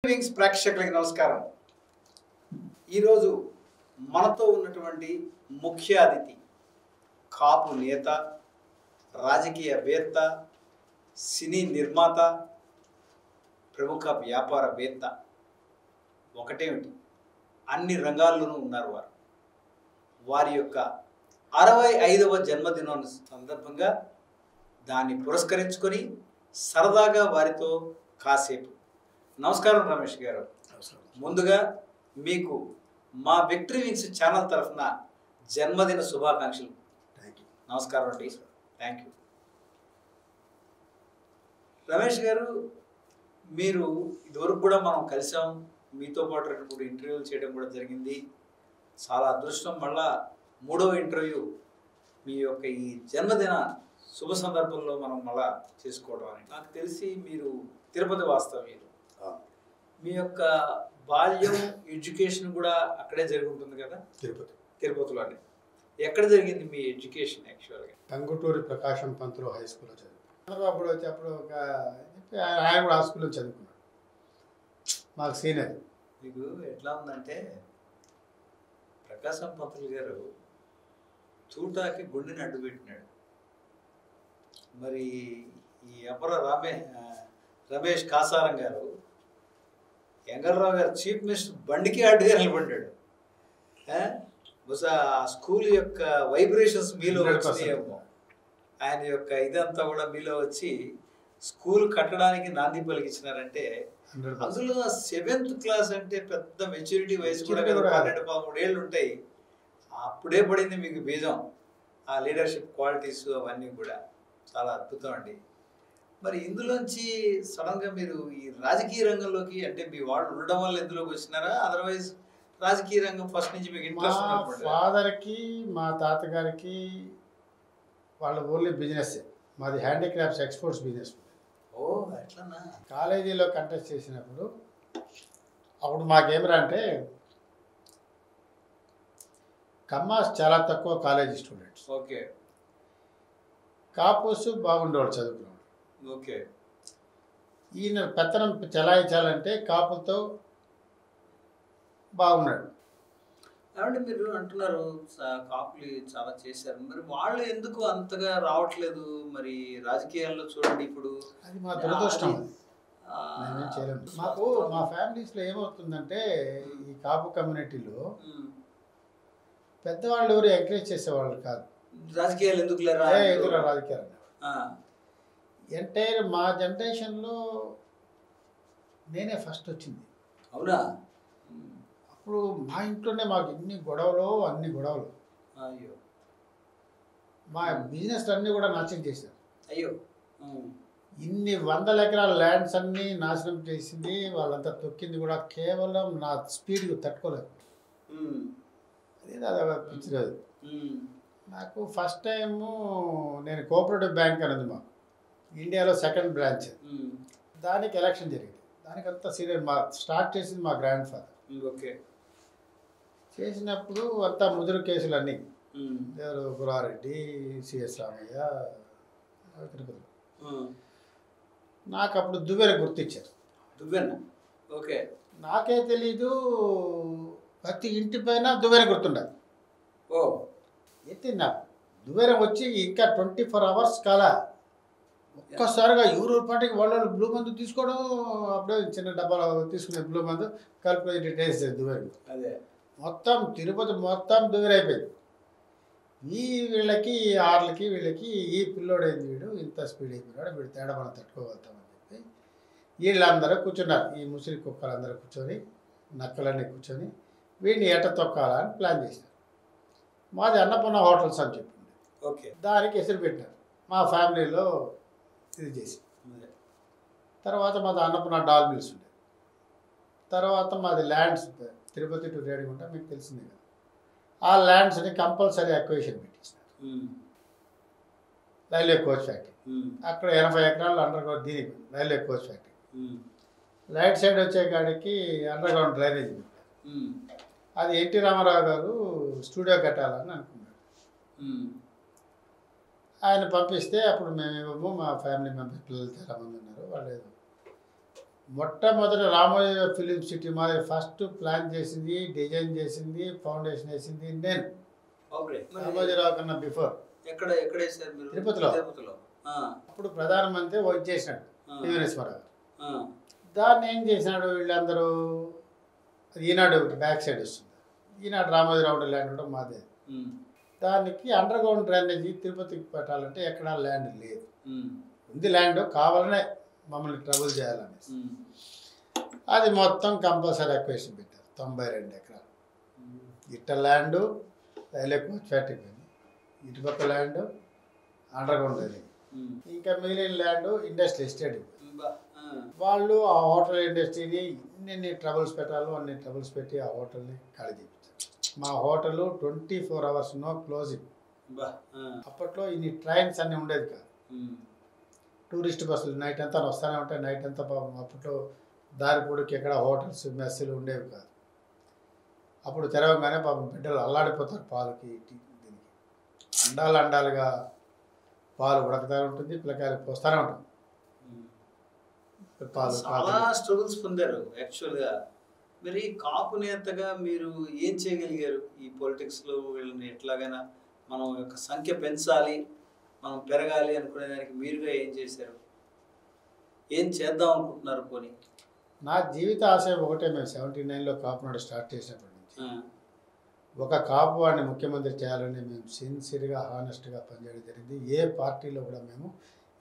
Wings ప్రేక్షకులకి నమస్కారం. ఈరోజు మనతో ఉన్నటువంటి ముఖ్య అతిథి కాపు నేత, రాజకీయవేత్త, సినీ నిర్మాత, ప్రముఖ వ్యాపారవేత్త. ఒకటేమిటి, అన్ని రంగాల్లోనూ ఉన్నారు వారు. వారి యొక్క 65వ జన్మదినం సందర్భంగా దాన్ని పురస్కరించుకొని సరదాగా వారితో కాసేపు. నమస్కారం రమేష్ గారు. ముందుగా మీకు మా విక్టరీ వింగ్స్ ఛానల్ తరఫున జన్మదిన శుభాకాంక్షలు. నమస్కారం అండి. Thank you. రమేష్ గారు, మీరు ఇదివరకు కూడా మనం కలిసాం, మీతో పాటు 2-3 ఇంటర్వ్యూలు చేయడం కూడా జరిగింది. చాలా అదృష్టం, మళ్ళా 3వ ఇంటర్వ్యూ మీ యొక్క ఈ జన్మదిన శుభ సందర్భంలో మనం మళ్ళా చేసుకోవడం అని. నాకు తెలిసి మీరు తిరుపతి వాస్తవ్యులు. మీ యొక్క బాల్యం, ఎడ్యుకేషన్ కూడా అక్కడే జరుగుతుంది కదా? తిరుపతిలోనే. ఎక్కడ జరిగింది మీ ఎడ్యుకేషన్? యాక్చువల్గా టంగుటూరి ప్రకాశం పంతులు హై స్కూల్లో చదువుకున్నాను. అప్పుడు ఒక ఆయన కూడా ఆ స్కూల్లో చదువుకున్నాడు, మాకు సీనియర్. మీకు ఎట్లా ఉందంటే, ప్రకాశం పంతులు గారు తూటాకి గుండెని అడ్డుపెట్టినాడు. మరి ఈ అపర రమేష్ కాసారం గారు, వెంకటరావు గారు చీఫ్ మినిస్టర్ బండికి అడ్డుగా నిలబడ్డాడు. బహుశా ఆ స్కూల్ యొక్క వైబ్రేషన్స్ మీలో వచ్చినాయేమో. ఆయన యొక్క ఇదంతా కూడా మీలో వచ్చి స్కూల్ కట్టడానికి నాంది పలికించినారంటే, అందులో 7th క్లాస్ అంటే పెద్ద మెచ్యూరిటీ వయసు కూడా కదా, 12-13 ఏళ్ళు ఉంటాయి. అప్పుడే పడింది మీకు బీజం. ఆ లీడర్షిప్ క్వాలిటీస్ అవన్నీ కూడా చాలా అద్భుతం అండి. మరి ఇందులోంచి సడన్గా మీరు ఈ రాజకీయ రంగంలోకి, అంటే మీ వాళ్ళు ఉండడం వల్ల ఇందులోకి వచ్చినారా? అదర్వైజ్ రాజకీయ రంగం ఫస్ట్ నుంచి మీకు ఇంట్రెస్ట్? మా ఫాదర్కి, మా తాతగారికి వాళ్ళ ఓన్లీ బిజినెస్. మాది హ్యాండీక్రాఫ్ట్స్ ఎక్స్పోర్ట్స్ బిజినెస్. ఓ అట్లనా. కాలేజీలో కంటెస్ట్ చేసినప్పుడు అప్పుడు మాకేమరా అంటే, కమ్మాస్ చాలా తక్కువ కాలేజీ స్టూడెంట్స్. ఓకే. కాపోస్ బాగుండేవాడు చదువుకున్నాడు. ఓకే. ఈయన పెత్తనం చెలాయించాలంటే కాపులతో బాగున్నాడు. కాబట్టి మీరు అంటున్నారు కాపులు చాలా చేశారు, మరి వాళ్ళు ఎందుకు అంతగా రావట్లేదు? మరి రాజకీయాల్లో చూడండి, ఇప్పుడు అది మా దురదృష్టం. మేమేం చేయలేము. మాకు మా ఫ్యామిలీస్లో ఏమవుతుందంటే, ఈ కాపు కమ్యూనిటీలో పెద్దవాళ్ళు ఎవరు ఎంకరేజ్ చేసేవాళ్ళు కాదు. రాజకీయాలు ఎందుకు లేరా, ఎదురు రాజకీయాలు. ఎంటైర్ మా జనరేషన్లో నేనే ఫస్ట్ వచ్చింది. అవునా? అప్పుడు మా ఇంట్లోనే మాకు అన్ని గొడవలు. అయ్యో. మా బిజినెస్ అన్నీ కూడా నాశనం చేశారు. అయ్యో. ఇన్ని 100 ఎకరాల ల్యాండ్స్ అన్నీ నాశనం చేసింది. వాళ్ళంతా తొక్కింది కూడా కేవలం నా స్పీడ్ తట్టుకోలేదు. అదే పిచ్చిలేదు. నాకు ఫస్ట్ టైము నేను కోఆపరేటివ్ బ్యాంక్ అనేది మాకు ఇండియాలో 2nd బ్రాంచ్. దానికి ఎలక్షన్ జరిగింది. దానికంతా సీరియస్. స్టార్ట్ చేసింది మా గ్రాండ్ ఫాదర్. ఓకే. చేసినప్పుడు అంతా ముదురు కేసులు అన్నీ, ఎవరు గురారెడ్డి, సిఎస్ రామయ్య, తిరుపతి. నాకు అప్పుడు దువ్వెన గుర్తించారు. దువ్వెన? ఓకే. నాకే తెలీదు, ప్రతి ఇంటి పైన దువ్వెన గుర్తుండదు. ఓ అయితే నాకు దువ్వెన వచ్చి ఇంకా 24 hours కాల ఒక్కసారిగా ఎవరు పాటికి వాళ్ళు బ్లూ మందు తీసుకోవడం, అప్పుడే చిన్న డబ్బాలో తీసుకునే బ్లూ మందు కలుపుకొని టేస్ట్ దువ్వెన. అదే మొత్తం తిరుపతి మొత్తం దువ్వెరైపోయింది. వీళ్ళకి ఆర్లకి వీళ్ళకి ఈ పిల్లోడైంది, వీడు ఇంత స్పీడ్ అయిపోయినాడు, వీడు తేడా మనం తట్టుకోగలుగుతామని చెప్పి వీళ్ళందరూ కూర్చున్నారు. ఈ ముసిరి కుక్కలందరూ కూర్చొని, నక్కలన్నీ కూర్చొని వీడిని ఎట తొక్కాలని ప్లాన్ చేసినారు. మాది అన్నపూర్ణ హోటల్స్ అని చెప్పింది. ఓకే. దానికి ఎసురు పెట్టినారు. మా ఫ్యామిలీలో ఇది చేసి, తర్వాత మాది అన్నపూర్ణ డాల్ మిల్స్ ఉండే, తర్వాత మాది ల్యాండ్స్ తిరుపతి టు రేణిగుంట, మీకు తెలిసిందే కదా. ఆ ల్యాండ్స్ని కంపల్సరీ అక్విజిషన్ పెట్టించినారు. రైల్వే కోచ్ ఫ్యాక్టరీ అక్కడ 80 ఎకరాలు అండర్గ్రౌండ్, దీనికి railway coach factory. Right side వచ్చే కాడికి అండర్గ్రౌండ్ డ్రైనేజ్ పెట్టారు. అది ఎన్టీ రామారావు గారు స్టూడియో కట్టాలని అనుకున్నాడు. ఆయన పంపిస్తే అప్పుడు మేమేమో మా ఫ్యామిలీ మెంబర్స్ పిల్లలు చాలామంది ఉన్నారు, వాళ్ళు మొట్టమొదటి రామోజీ ఫిలిం సిటీ మాది ఫస్ట్ ప్లాన్ చేసింది, డిజైన్ చేసింది, ఫౌండేషన్ వేసింది నేను. ఓకే. రామోజీరావు కన్నా బిఫోర్. ఎక్కడ ఎక్కడ వేసారు మీరు? తిరుపతిలో. తిరుపతిలో. అప్పుడు ప్రధానమంత్రి వర్క్ చేసినాడు పివి నరసింహారావు. ఆ. దాన్ని ఏం చేసినాడు వీళ్ళందరూ, ఈనాడు బ్యాక్ సైడ్ వస్తుంది, ఈనాడు రామోజీరావు ల్యాండ్ కూడా మాదే. దానికి అండర్ గ్రౌండ్ డ్రైనేజీ తిరుపతికి పెట్టాలంటే ఎక్కడా ల్యాండ్ లేదు. ఉంది ల్యాండ్, కావాలనే మమ్మల్ని ట్రబుల్ చేయాలని అది మొత్తం కంపల్సరీ అక్వేషన్ పెట్టారు. 92 ఎకరాలు ఇట్ట ల్యాండు, రైల్వే కోచ్ ఫ్యాక్టరీ పోయింది, ఇటుపక్క ల్యాండ్ అండర్ గ్రౌండ్ డ్రైనేజ్, ఇంకా మిగిలిన ల్యాండ్ ఇండస్ట్రియల్ ఎస్టేట్. వాళ్ళు ఆ హోటల్ ఇండస్ట్రీని ఎన్ని ట్రబుల్స్ పెట్టాలో అన్ని ట్రబుల్స్ పెట్టి ఆ హోటల్ని ఖాళీ చేయించారు. మా హోటల్ 24 hours నో క్లోజింగ్. అప్పట్లో ఇన్ని ట్రైన్స్ అన్నీ ఉండేది కాదు. టూరిస్ట్ బస్సులు నైట్ అంతా వస్తూనే ఉంటాయి. నైట్ అంతా పాపం అప్పట్లో దారి పొడికి ఎక్కడ హోటల్స్ మెస్సులు ఉండేవి కాదు. అప్పుడు తెరవగానే పాపం బిడ్డలు అల్లాడిపోతారు పాలకి దీనికి. అండాలుగా పాలు ఉడకతానే ఉంటుంది, పిల్లకాయలు పోస్తూనే ఉంటుంది. చాలా స్ట్రగుల్స్ పొందారు యాక్చువల్గా. మరి కాపు నేతగా మీరు ఏం చేయగలిగారు ఈ పొలిటిక్స్లో? వీళ్ళని ఎట్లాగైనా మనం యొక్క సంఖ్య పెంచాలి, మనం పెరగాలి అనుకునే దానికి మీరుగా ఏం చేశారు? ఏం చేద్దాం అనుకుంటున్నారు? పోనీ నా జీవిత ఆశయం ఒకటే. మేము 79లో కాపునాడు స్టార్ట్ చేసినప్పటి నుంచి ఒక కాపు వాడిని ముఖ్యమంత్రి చేయాలని మేము సిన్సియర్గా హానెస్ట్గా పనిచేయడం జరిగింది. ఏ పార్టీలో కూడా మేము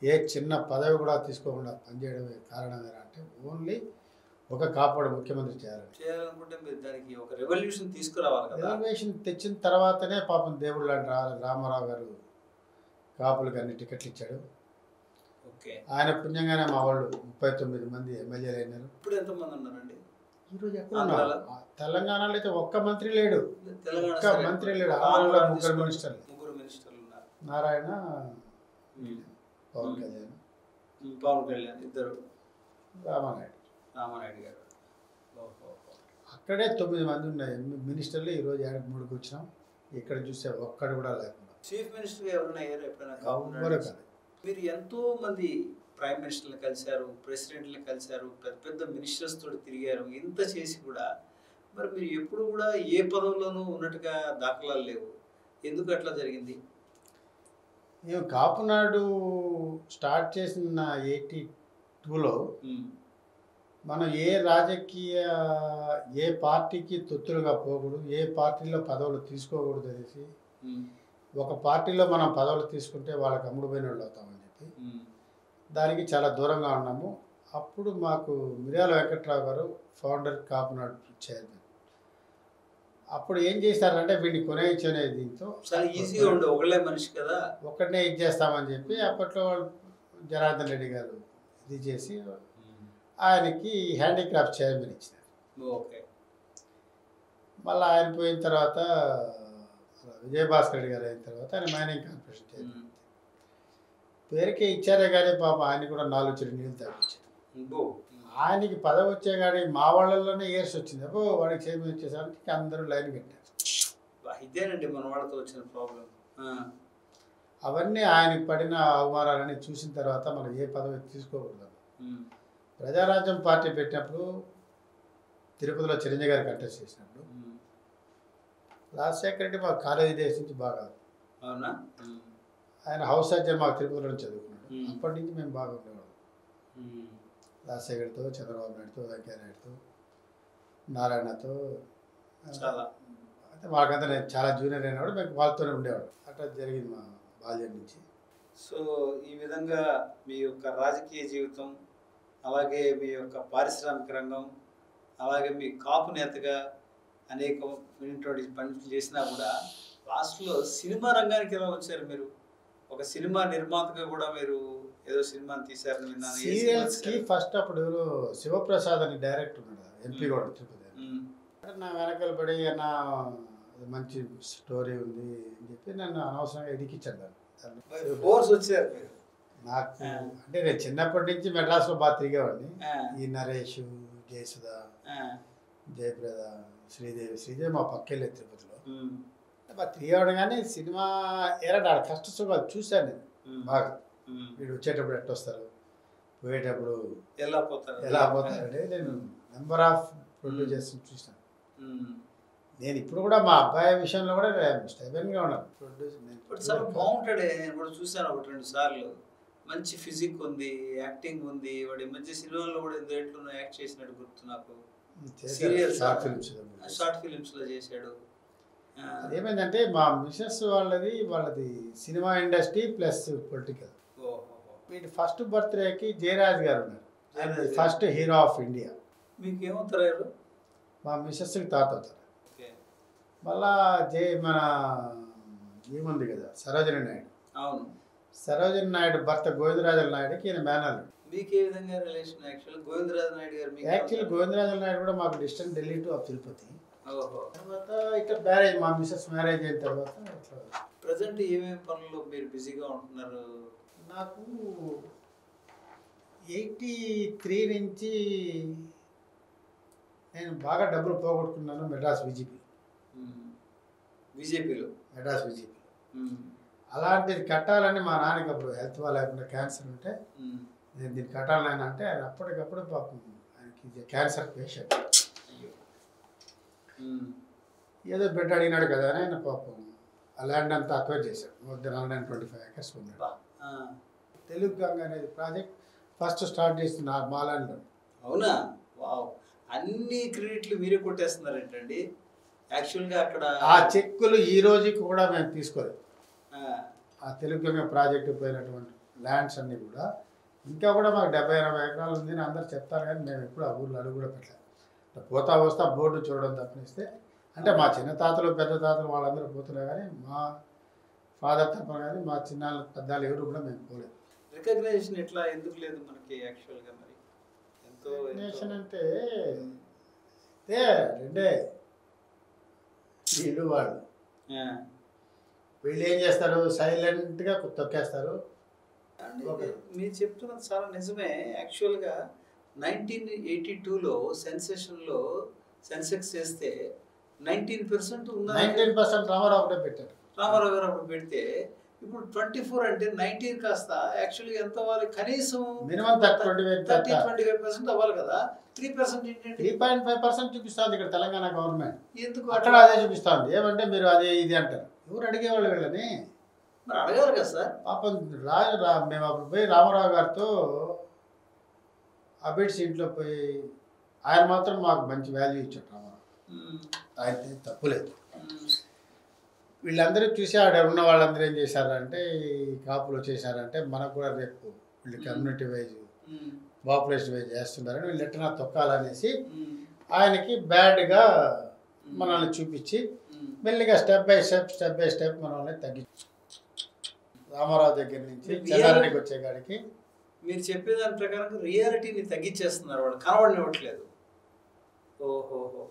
ఏ చిన్న పదవి కూడా తీసుకోకుండా పనిచేయడం కారణం అంటే ఓన్లీ ఒక కాపువాడు ముఖ్యమంత్రి చేయాలనుకుంటే మీరు దానికి ఒక రెవల్యూషన్ తీసుకురావాలి కదా. రెవల్యూషన్ తెచ్చిన తర్వాతనే పాపం దేవుడు లాంటి రామారావు గారు కాపులకు అన్ని టికెట్లు ఇచ్చాడు. ఓకే. ఆయన పుణ్యంగానే మా వాళ్ళు 39 మంది ఎమ్మెల్యేలు అయినారు. ఇప్పుడు ఎంతమంది ఉన్నారండి ఈరోజు? ఎక్కడ తెలంగాణలో అయితే ఒక్క మంత్రి లేడు, ఒక్క మంత్రి లేడు. ఆంధ్రలో 3 మినిస్టర్లు ఉన్నారు. నారాయణ, పవన్ కళ్యాణ్ ఇద్దరు, రామానాయుడు గారు. అక్కడే 9 మంది ఉన్నాయి మినిస్టర్లు. ఈరోజు 3కి వచ్చినాం. ఇక్కడ చూస్తే ఒక్కడు కూడా లేకుండా. చీఫ్ మినిస్టర్ ఎవరైనా ఎప్పుడైనా? మీరు ఎంతో మంది ప్రైమ్ మినిస్టర్లు కలిశారు, ప్రెసిడెంట్లు కలిశారు, పెద్ద పెద్ద మినిస్టర్స్ తోటి తిరిగారు. ఇంత చేసి కూడా మరి మీరు ఎప్పుడు కూడా ఏ పదవుల్లోనూ ఉన్నట్టుగా దాఖలాలు లేవు. ఎందుకు అట్లా జరిగింది? మేము కాపునాడు స్టార్ట్ చేసిన 82లో మనం ఏ పార్టీకి తొత్తులుగా పోకూడదు, ఏ పార్టీలో పదవులు తీసుకోకూడదు అనేసి ఒక పార్టీలో మనం పదవులు తీసుకుంటే వాళ్ళకి అమ్ముడుపోయిన వాళ్ళు అవుతామని చెప్పి దానికి చాలా దూరంగా ఉన్నాము. అప్పుడు మాకు మిర్యాల వెంకట్రావు గారు ఫౌండర్ కాపునాడు చైర్మన్. అప్పుడు ఏం చేశారంటే వీడిని కొనేయించనే దీంతో చాలా ఈజీగా ఉండే ఒకళ్ళే మనిషి కదా, ఒక్కడనే ఇచ్చేస్తామని చెప్పి అప్పట్లో జనార్దన్ రెడ్డి గారు ఇది చేసి ఆయనకి హ్యాండీక్రాఫ్ట్ చైర్మన్ ఇచ్చినారు. ఓకే. మళ్ళీ ఆయన పోయిన తర్వాత విజయభాస్కర్ రెడ్డి గారు అయిన తర్వాత ఆయన మైనింగ్ కార్పొరేషన్ చైర్మన్. పేరుకే ఇచ్చారే కానీ పాపం ఆయన కూడా 4 చెడు నీళ్ళు తాగించారు. ఆయనకి పదవి వచ్చే కానీ మా వాళ్ళల్లోనే ఇయర్స్ వచ్చింది. అబ్బో వాడికి చైర్మన్ వచ్చేసరికి అందరూ లైన్ కట్టారు. ఇదేనండి మన వాళ్ళతో వచ్చిన ప్రాబ్లం. అవన్నీ ఆయనకి పడిన అవమానాలని చూసిన తర్వాత మనం ఏ పదవి తీసుకోకూడదు. ప్రజారాజ్యం పార్టీ పెట్టినప్పుడు తిరుపతిలో చిరంజీవి గారు కంటెస్ట్ చేసినప్పుడు రాజశేఖర రెడ్డి మాకు కాలేజీ డేస్ నుంచి బాగా, అవునా, ఆయన హౌస్ సర్జన్ మాకు తిరుపతిలో చదువుకున్నాడు. అప్పటి నుంచి మేము బాగా ఉండేవాళ్ళం. రాజశేఖర్తో, చంద్రబాబు నాయుడుతో, వెంకయ్య నాయుడుతో, నారాయణతో. అయితే మాకంతా నేను చాలా జూనియర్ అయినవాడు, మేము వాళ్ళతోనే ఉండేవాడు. అట్లా జరిగింది మా బాల్యం నుంచి. సో ఈ విధంగా మీ యొక్క రాజకీయ జీవితం, అలాగే మీ యొక్క పారిశ్రామిక రంగం, అలాగే మీ కాపు నేతగా అనేకమైనటువంటి పనులు చేసినా కూడా లాస్ట్లో సినిమా రంగానికి ఎలా వచ్చారు మీరు? ఒక సినిమా నిర్మాతగా కూడా మీరు ఏదో సినిమాని తీశారని విన్నాను. సీరియల్స్కి ఫస్ట్ అప్పుడు శివప్రసాద్ అని డైరెక్టర్ ఉన్నాడు, ఎంపీ కూడా తిరుపతి. నా వెనకాల పడి నా మంచి స్టోరీ ఉంది అని చెప్పి నన్ను అనవసరంగా ఎదికిచ్చాడు. ఫోర్స్ వచ్చారు మీరు. నాకు అంటే నేను చిన్నప్పటి నుంచి మెడ్రాస్లో బాగా తిరిగేవాడిని. ఈ నరేష్, జయసుధ, జయప్రద, శ్రీదేవి మా పక్కెళ్ళే తిరుపతిలో బాగా తిరిగేవాడు. కానీ సినిమా ఏరా కష్ట సుఖాలు చూశాను నేను బాగా. వీడు వచ్చేటప్పుడు ఎట్టొస్తారు, పోయేటప్పుడు ఎలా పోతారు ఎలా పోతారంటే నేను నెంబర్ ఆఫ్ ప్రొడ్యూసర్స్ చూసాను. నేను ఇప్పుడు కూడా మా అబ్బాయి విషయంలో కూడా స్టైబెన్గా ఉన్నాను. ఇప్పుడు చాలా బాగుంటాడే, నేను కూడా చూశాను 1-2 సార్లు. మంచి ఫిజిక్ ఉంది, యాక్టింగ్ ఉంది. వాడు ఈ మధ్య సినిమాల్లో కూడా దేంట్లో యాక్ట్ చేసినట్టు గుర్తు నాకు. సీరియల్స్, షార్ట్ ఫిలిమ్స్లో చేశాడు. అదేమైందంటే మా మిసెస్ వాళ్ళది సినిమా ఇండస్ట్రీ ప్లస్ పొలిటికల్. వీటి ఫస్ట్ బర్త్డేకి జయరాజ్ గారు ఉన్నారు, ఫస్ట్ హీరో ఆఫ్ ఇండియా. మీకు ఏమవుతారు? మా మిసెస్కి తాత అవుతారు. మళ్ళా మన ఏముంది కదా సరోజిని నాయుడు. అవును, సరోజిని నాయుడు భర్త గోవిందరాజుల నాయుడుకి ఈయన మేనల్. మీకు ఏ విధంగా రిలేషన్? యాక్చువల్ గోవిందరాజుల నాయుడు కూడా మాకు డిస్టెన్స్ ఢిల్లీ టు తిరుపతి. తర్వాత ఇట్లా మ్యారేజ్, మా మిసెస్ మ్యారేజ్ అయిన తర్వాత ప్రజెంట్ ఏమేమి పనులు మీరు బిజీగా ఉంటున్నారు? నాకు 83 నుంచి నేను బాగా డబ్బులు పోగొట్టుకున్నాను మెడ్రాస్ బీజేపీలో. అలాంటిది కట్టాలని మా నాన్నకి అప్పుడు హెల్త్ లేకుండా క్యాన్సర్ ఉంటే నేను దీన్ని కట్టాలని అంటే ఆయన అప్పటికప్పుడు పాపం ఆయనకి క్యాన్సర్ పేషెంట్. ఏదో బెడ్ అడిగినాడు కదా అని ఆయన పాపం ఆ ల్యాండ్ అంతా అక్వైర్ చేశాడు. 125 acres ఉన్నాడు. తెలుగు గంగ అనేది ప్రాజెక్ట్ ఫస్ట్ స్టార్ట్ చేస్తున్నా మా ల్యాండ్లో. అవునా? వావ్, అన్ని క్రెడిట్లు మీరే కొట్టేస్తున్నారు ఏంటండి? యాక్చువల్గా అక్కడ ఆ చెక్కులు ఈ రోజుకి కూడా మేము తీసుకోలేదు. ఆ తెలుగు గంగ ప్రాజెక్టు పోయినటువంటి ల్యాండ్స్ అన్నీ కూడా ఇంకా కూడా మాకు 70-80 ఎకరాలు ఉంది అని అందరు చెప్తారు, కానీ మేము ఎప్పుడు ఆ ఊళ్ళో అడుగు కూడా పెట్టలేదు. పోతా వస్తా బోర్డు చూడడం తప్పనిస్తే, అంటే మా చిన్న తాతలు పెద్ద తాతలు వాళ్ళందరూ పోతున్నారు, కానీ మా ఫాదర్ తప్ప కానీ మా చిన్న పెద్దలు ఎవరు కూడా మేము పోలేదు. రికగ్నైజేషన్ ఎట్లా ఎందుకు లేదు మనకి? యాక్చువల్గా మరి ఎంతో రికగ్నైజేషన్ అంటే రెండే వీళ్ళు వాళ్ళు ఏం చేస్తారు, సైలెంట్గా తొక్కేస్తారు. మీరు చెప్తున్నది చాలా నిజమే. యాక్చువల్గా 1982లో సెన్సేషన్లో సెన్సెక్స్ చేస్తే 19% ఉన్న 19% రామారావు ఒకటే పెట్టారు. రామారావు గారు అప్పుడు పెడితే ఇప్పుడు 24 అంటే 19 కాస్త యాక్చువల్గా ఎంత అవ్వాలి? కనీసం మినిమం 30-25% అవ్వాలి కదా. 3% ఏంటంటే 3.5% చూపిస్తుంది ఇక్కడ తెలంగాణ గవర్నమెంట్. ఎందుకు అక్కడ అదే చూపిస్తుంది? ఏమంటే మీరు అదే ఇది అంటారు. ఎవరు అడిగేవాళ్ళు వీళ్ళని? మరి అడగాలి కదా సార్. పాపం మేము అప్పుడు పోయి రామారావు గారితో అబిడ్స్ ఇంట్లో పోయి ఆయన మాత్రం మాకు మంచి వాల్యూ ఇచ్చాడు రామారావు. ఆయన తప్పులేదు. వీళ్ళందరూ చూసి ఆడ ఉన్న వాళ్ళందరూ ఏం చేశారంటే ఈ కాపులు వచ్చేసారంటే మనకు కూడా రేపు వీళ్ళు కమ్యూనిటీ వైజ్ పాపులేషన్ వైజ్ చేస్తున్నారని వీళ్ళు ఎట్లా తొక్కాలనేసి ఆయనకి బ్యాడ్గా మనల్ని చూపించి మెల్లిగా స్టెప్ బై స్టెప్ మనల్ని తగ్గించి రామారావు దగ్గర నుంచి చెన్నారెడ్డికి వచ్చే కాడికి మీరు చెప్పేదాని ప్రకారం రియాలిటీని తగ్గించేస్తున్నారు, వాడు కనబడినివ్వట్లేదు. ఓహోహో,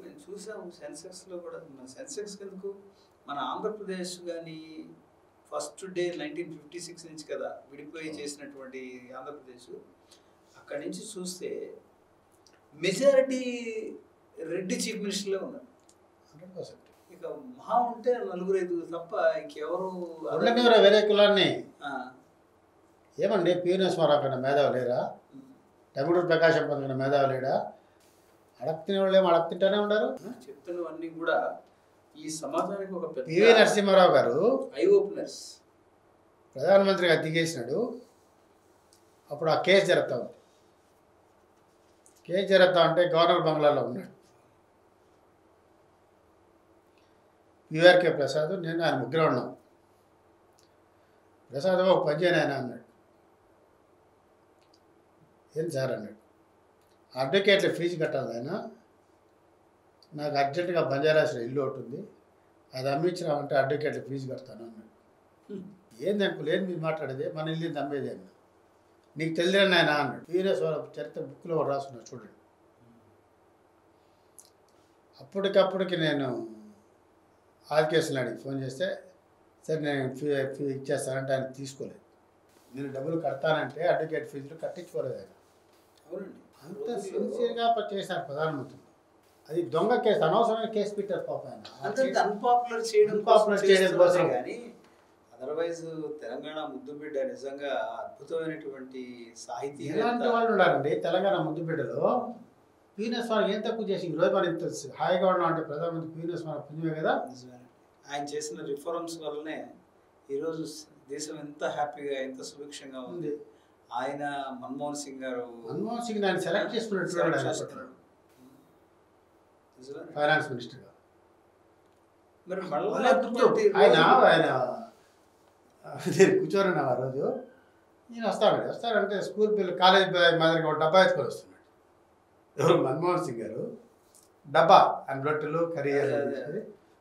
మేము చూసాము సెన్సెక్స్లో కూడా. మన సెన్సెక్స్ ఎందుకు మన ఆంధ్రప్రదేశ్ కానీ ఫస్ట్ డే 1956 నుంచి కదా విడిపోయి చేసినటువంటి ఆంధ్రప్రదేశ్. అక్కడి నుంచి చూస్తే మెజారిటీ రెడ్డి చీఫ్ మినిస్టర్లే ఉన్నారు. 100%. ఇక మహా ఉంటే 4-5 తప్ప ఇంకెవరు వేరే కులాన్ని. ఏమండి పీనస్మారావు కన్నా మేధావి లేరా? టంగుటూరు ప్రకాశం పంతులు మేధావి లేడా? అడగతినే వాళ్ళు ఏమో అడగతింటానే ఉన్నారు. చెప్తున్నవన్నీ కూడా ఈ సమాజానికి ఒక పెద్ద పివి నరసింహారావు గారు ఐ ఓపెనర్స్. ప్రధానమంత్రిగా దిగేసినాడు. అప్పుడు ఆ కేసు జరుగుతూ ఉంది. కేసు జరుగుతూ ఉంటే గవర్నర్ బంగ్లాలో ఉన్నాడు. యూఆర్కే ప్రసాద్, నేను ఆయన ముగ్గురు ఉన్నాం. ప్రసాద్ ఒక పని చేయను ఆయన అన్నాడు. ఏం సార్ అన్నాడు. అడ్వకేట్ల ఫీజు కట్టాలి ఆయన, నాకు అర్జెంటుగా బంజారాస్లో ఇల్లు ఒకటి ఉంది, అది అమ్మించినామంటే అడ్వకేట్ల ఫీజు కడతాను అన్నాడు. ఏంది అంకుల్ ఏం మీరు మాట్లాడేది, మన ఇల్లు అమ్మేది అన్న, నీకు తెలియని ఆయన అన్నాడు. వీరేశ్వర చరిత్ర బుక్లో రాసుకున్నాడు చూడండి. అప్పటికప్పటికి నేను ఆర్కేసులు అడిగి ఫోన్ చేస్తే సరే నేను ఫీ ఇచ్చేస్తానంటే ఆయన తీసుకోలేదు. నేను డబ్బులు కడతానంటే అడ్వకేట్ ఫీజులు కట్టించుకోలేదు ఆయన. అవునండి, అంత సిన్సియర్గా చేశారు ప్రధానమంత్రి. అది దొంగ కేసు, అనవసరమైన కేసు పెట్టారు పాప ఆయన. అన్పాపులర్ చేయడం కోసం కానీ అదర్వైజ్ తెలంగాణ ముద్దుబిడ్డ నిజంగా అద్భుతమైనటువంటి సాహితీ ఎలాంటి వాళ్ళు ఉన్నారండి తెలంగాణ ముద్దుబిడ్డలో. పీనస్ వారు ఏం తక్కువ చేసి ఈరోజు మనం ఇంత హాయిగా ఉన్నాం అంటే ప్రధానమంత్రి పీనస్ వారు పుణ్యమే కదా. ఆయన చేసిన రిఫార్మ్స్ వల్లనే ఈరోజు దేశం ఎంత హ్యాపీగా ఎంత సుభిక్షంగా ఉంది. ఆయన మన్మోహన్ సింగ్ గారు ఆయన సెలెక్ట్ చేసుకున్నట్టు ఫైనాన్స్ మినిస్టర్గా. మరి ఆయన నేను కూర్చోను ఆ రోజు. నేను వస్తాడంటే స్కూల్ పిల్లలు కాలేజ్ మాదిరిగా ఒక డబ్బా ఎత్తుకొని వస్తున్నాడు. ఎవరు మన్మోహన్ సింగ్ గారు డబ్బా అండ్ రొట్టెలు కర్రీ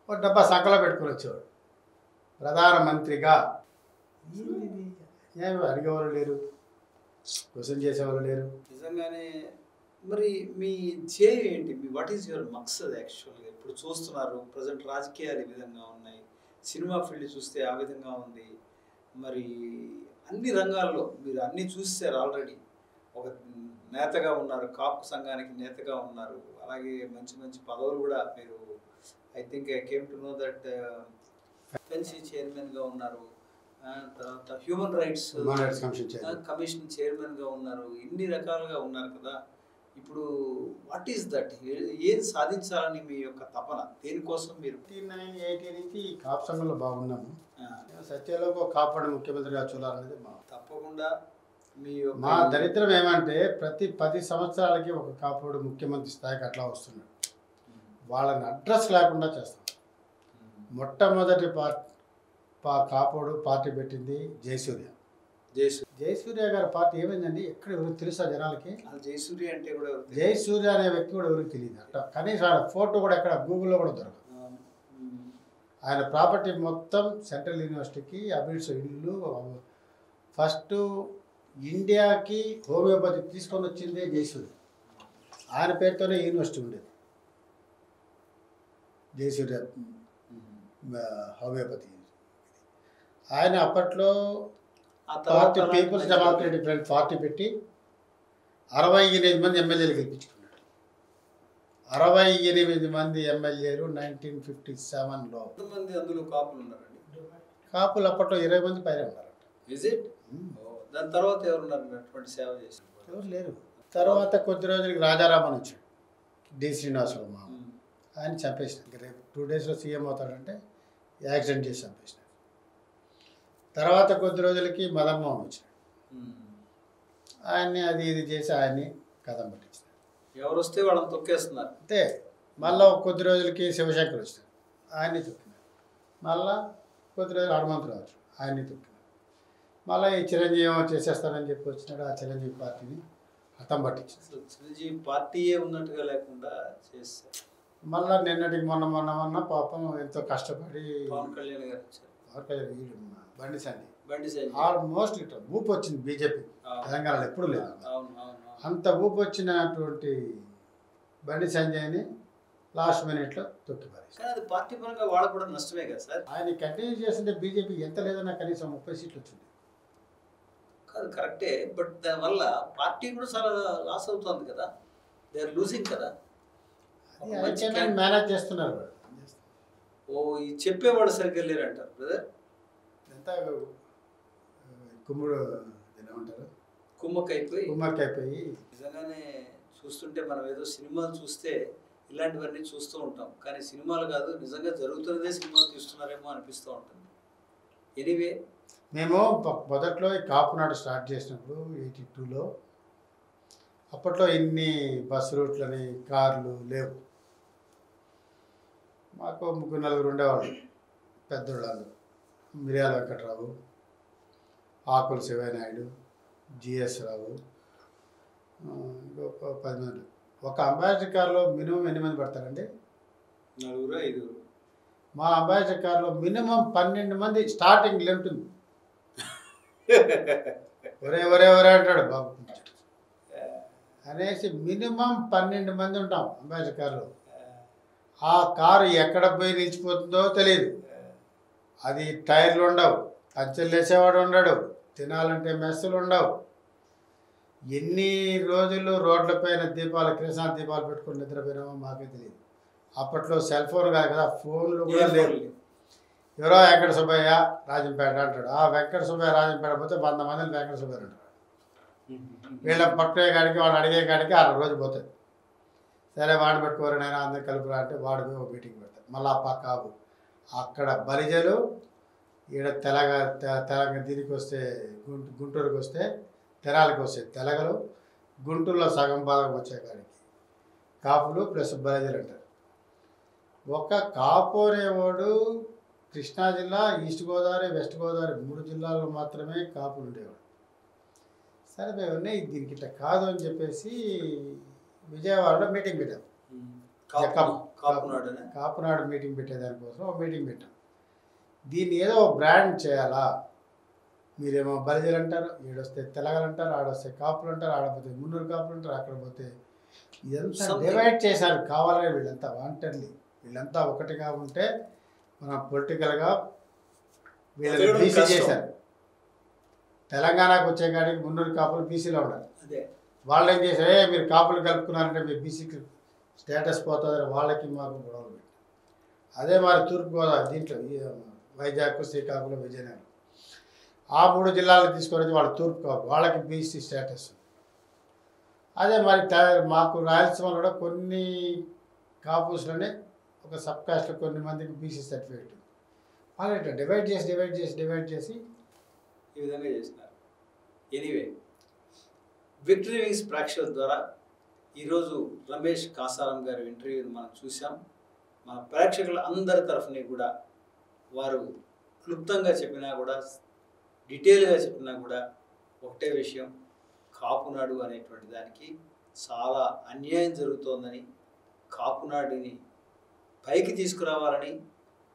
ఒక డబ్బా సంకలో పెట్టుకొని వచ్చేవాడు ప్రధానమంత్రిగా. అడిగేవాళ్ళు లేరు, క్వశ్చన్ చేసేవాళ్ళు లేరు. నిజంగానే మరి మీ ధ్యేయం ఏంటి? మీ వాట్ ఈస్ యువర్ మక్సద్ యాక్చువల్గా? ఇప్పుడు చూస్తున్నారు ప్రజెంట్ రాజకీయాలు ఈ విధంగా ఉన్నాయి, సినిమా ఫీల్డ్ చూస్తే ఆ విధంగా ఉంది. మరి అన్ని రంగాల్లో మీరు అన్నీ చూసారు ఆల్రెడీ. ఒక నేతగా ఉన్నారు, కాపు సంఘానికి నేతగా ఉన్నారు, అలాగే మంచి మంచి పదవులు కూడా మీరు I think I came to know that ఎఫ్ఎన్సీ చైర్మన్గా ఉన్నారు, తర్వాత హ్యూమన్ రైట్స్ కమిషన్ చైర్మన్గా ఉన్నారు, ఇన్ని రకాలుగా ఉన్నారు కదా. ఇప్పుడు వాట్ ఈస్ దట్? ఏది సాధించాలని మీ యొక్క తపన? దేనికోసం మీరు? 1980 నుంచి కాపు సంఘంలో బాగున్నాము. సత్యలోకి కాపాడు ముఖ్యమంత్రిగా చూడాలనేది తప్పకుండా మీ మా దరిద్రం ఏమంటే ప్రతి 10 సంవత్సరాలకి ఒక కాపాడు ముఖ్యమంత్రి స్థాయికి అట్లా వస్తున్నాడు. వాళ్ళని అడ్రస్ లేకుండా చేస్తాం. మొట్టమొదటి కాపాడు పార్టీ పెట్టింది జయసూర్య. జయసూర్య గారి పార్టీ ఏమైందండి ఎక్కడ ఎవరికి తెలుసా జనాలకి? జయసూర్య అంటే కూడా జయసూర్య అనే వ్యక్తి కూడా ఎవరికి తెలియదు. అట్లా కనీసం ఆయన ఫోటో కూడా ఎక్కడ గూగుల్లో కూడా దొరకదు. ఆయన ప్రాపర్టీ మొత్తం సెంట్రల్ యూనివర్సిటీకి అబిడ్స్ ఇల్లు. ఫస్ట్ ఇండియాకి హోమియోపతి తీసుకొని వచ్చిందే జయసూర్య. ఆయన పేరుతోనే యూనివర్సిటీ ఉండేది, జయసూర్య హోమియోపతి. ఆయన అప్పట్లో party people's democratic front party పెట్టి 68 మంది ఎమ్మెల్యేలు గెలిపించుకున్నాడు. 68 మంది ఎమ్మెల్యేలు 1957లో. అందులో కాపులు ఉన్నారండి? కాపులు అప్పట్లో 20 మంది పైన ఉన్నారంట. దాని తర్వాత ఎవరున్నారు సేవ చేసి? ఎవరు లేరు. తర్వాత కొద్ది రోజులకి రాజారామన్ వచ్చాడు, డి శ్రీనివాసరావు మామ. ఆయన చంపేసినాడు. రేపు 2 డేస్లో సీఎం అవుతాడంటే యాక్సిడెంట్ చేసి చంపేసినాడు. తర్వాత కొద్ది రోజులకి మదన్మోహన్ వచ్చాడు, ఆయన్ని అది ఇది చేసి ఆయన్ని కథం పట్టించినాడు. ఎవరు వస్తే వాళ్ళని తొక్కేస్తున్నారు అంతే. మళ్ళీ కొద్ది రోజులకి శివశంకర్ వచ్చాడు, ఆయన్ని తొక్కినాడు. మళ్ళా కొద్ది రోజులు హనుమంతరావు వచ్చాడు, ఆయన్ని తొక్కినాడు. మళ్ళీ ఈ చిరంజీవి చేసేస్తానని చెప్పి వచ్చినాడు, ఆ చిరంజీవి పార్టీని హతం పట్టించాడు. చిరంజీవి పార్టీయే ఉన్నట్టుగా లేకుండా చేస్తారు. మళ్ళీ నిన్నటికి మొన్న పాపం ఎంతో కష్టపడి పవన్ కళ్యాణ్ గారు వచ్చారు. బండి సంజయ్ ఆల్మోస్ట్ ఇట్లా ఊపు వచ్చింది బీజేపీ తెలంగాణలో ఎప్పుడు లేదు. అంత ఊపు వచ్చినటువంటి బండి సంజయ్ని లాస్ట్ మినిట్లో తొక్కిపారేసి. అది పార్టీ పరంగా వాళ్ళకు కూడా నష్టమే కదా సార్. ఆయన కంటిన్యూ చేస్తుంటే బీజేపీ ఎంత లేదన్నా కనీసం 30 సీట్లు వచ్చింది. కాదు కరెక్టే, బట్ దానివల్ల పార్టీ కూడా చాలా లాస్ అవుతుంది కదా, దే ఆర్ లూజింగ్ కదా. మేనేజ్ చేస్తున్నారు. ఈ చెప్పేవాడు సరిగ్గా లేరు అంటారు బ్రదర్. ఎంత కుమ్ముడు ఏమంటారు, కుమ్మక్కైపోయి. నిజంగానే చూస్తుంటే మనం ఏదో సినిమాలు చూస్తే ఇలాంటివన్నీ చూస్తూ ఉంటాం, కానీ సినిమాలు కాదు, నిజంగా జరుగుతున్నదే సినిమాలు తీస్తున్నారేమో అనిపిస్తూ ఉంటుంది. ఎనీవే, మేము మొదట్లో ఈ కాపునాడు స్టార్ట్ చేసినప్పుడు 82లో అప్పట్లో ఇన్ని బస్సు రూట్లని కార్లు లేవు. మాకు 3-4 ఉండేవాళ్ళు పెద్దోళ్ళు. మిర్యాల వెంకట్రావు, ఆకుల శివనాయుడు, జిఎస్ రావు, ఇంకొక 10 మంది. ఒక అంబాసిడర్ కార్లో మినిమం ఎన్ని మంది పడతారండి? 4-5. మా అంబాసిడర్ కార్లో మినిమం 12 మంది స్టార్టింగ్ ఉంటుంది. ఒరే అంటాడు బాబు అనేసి మినిమం 12 మంది ఉంటాం అంబాసిడర్ కార్లో. ఆ కారు ఎక్కడ పోయి నిలిచిపోతుందో తెలియదు. అది టైర్లు ఉండవు, పంచర్లు వేసేవాడు ఉండడు, తినాలంటే మెస్సులు ఉండవు. ఎన్ని రోజులు రోడ్లపైన కిరసనాల దీపాలు పెట్టుకుని నిద్రపోయినామో మాకే తెలియదు. అప్పట్లో సెల్ ఫోన్ కాదు కదా, ఫోన్లు కూడా లేవు. ఎవరో వెంకట సుబ్బయ్య రాజంపేట అంటాడు. ఆ వెంకట సుబ్బయ్య రాజంపేట పోతే 100 మందిని వెంకట సుబ్బయ్య అంటారు. వీళ్ళ పట్టే కాడికి వాడు అడిగే కాడికి 6 రోజు పోతుంది. సరే వాడిని పెట్టుకోరు నేను అందరు కలుపురా అంటే వాడు ఒక మీటింగ్ పెడతాడు. మళ్ళీ ఆ పక్క అక్కడ బలిజలు, ఈడ తెలంగాణ దీనికి వస్తే గుంటూరుకి వస్తే తెనాలికి వస్తే తెలగలు, గుంటూరులో సగం భాగం వచ్చే కాడికి కాపులు ప్లస్ బలిజలు అంటారు. ఒక కాపు అనేవాడు కృష్ణా జిల్లా, ఈస్ట్ గోదావరి, వెస్ట్ గోదావరి 3 జిల్లాల్లో మాత్రమే కాపులు ఉండేవాడు. సరే మేము దీనికి ఇట్లా కాదు అని చెప్పేసి విజయవాడలో మీటింగ్ పెట్టాం. కాపునాడు మీటింగ్ పెట్టేదానికోసం ఒక మీటింగ్ పెట్టాం. దీన్ని ఏదో బ్రాండ్ చేయాలా, మీరేమో బలిజలు అంటారు, ఈడొస్తే తెలగలు అంటారు, ఆడొస్తే కాపులు అంటారు, ఆడపోతే మున్నూరు కాపులు అంటారు, అక్కడ పోతే ఇదంతా డివైడ్ చేశారు కావాలని. వీళ్ళంతా వాంటెడ్లీ వీళ్ళంతా ఒకటిగా ఉంటే మనం పొలిటికల్గా వీళ్ళని బీసీ చేశారు. తెలంగాణకు వచ్చే కాడికి మున్నూరు కాపులు బీసీలో ఉన్నారు. వాళ్ళు ఏం చేశారు, మీరు కాపులు కలుపుకున్నారంటే మీ బీసీకి స్టేటస్ పోతుందని వాళ్ళకి మాకు గొడవలు పెట్టారు. అదే మరి తూర్పుగోదావరి దీంట్లో వైజాగ్, శ్రీకాకుళం, విజయనగరం ఆ 3 జిల్లాలు తీసుకొని వాళ్ళు తూర్పు కాపు వాళ్ళకి బీసీ స్టేటస్. అదే మరి మాకు రాయలసీమలో కూడా కొన్ని కాపుస్లోనే ఒక సబ్ కాస్ట్లో కొన్ని మందికి బీసీ సర్టిఫికేట్ వాళ్ళు ఇట్లా డివైడ్ చేసి ఈ విధంగా చేసినారు. ఎనీవే, విక్టరీ వింగ్స్ ప్రేక్షకుల ద్వారా ఈరోజు రమేష్ కాసారం గారి ఇంటర్వ్యూని మనం చూసాం. మన ప్రేక్షకుల అందరి తరఫుని కూడా వారు క్లుప్తంగా చెప్పినా కూడా, డీటెయిల్గా చెప్పినా కూడా ఒకటే విషయం, కాపునాడు అనేటువంటి దానికి చాలా అన్యాయం జరుగుతోందని, కాపునాడిని పైకి తీసుకురావాలని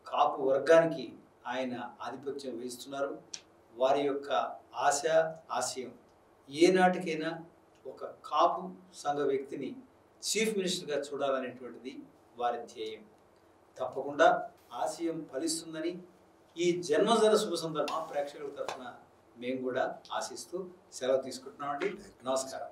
కాపు వర్గానికి ఆయన ఆధిపత్యం వహిస్తున్నారు. వారి యొక్క ఆశయం ఏనాటికైనా ఒక కాపు సంఘ వ్యక్తిని చీఫ్ మినిస్టర్గా చూడాలనేటువంటిది వారి ధ్యేయం. తప్పకుండా ఆశయం ఫలిస్తుందని ఈ జన్మదిన శుభ సందర్భం ప్రేక్షకుల తరఫున మేము కూడా ఆశిస్తూ సెలవు తీసుకుంటున్నామండి. నమస్కారం.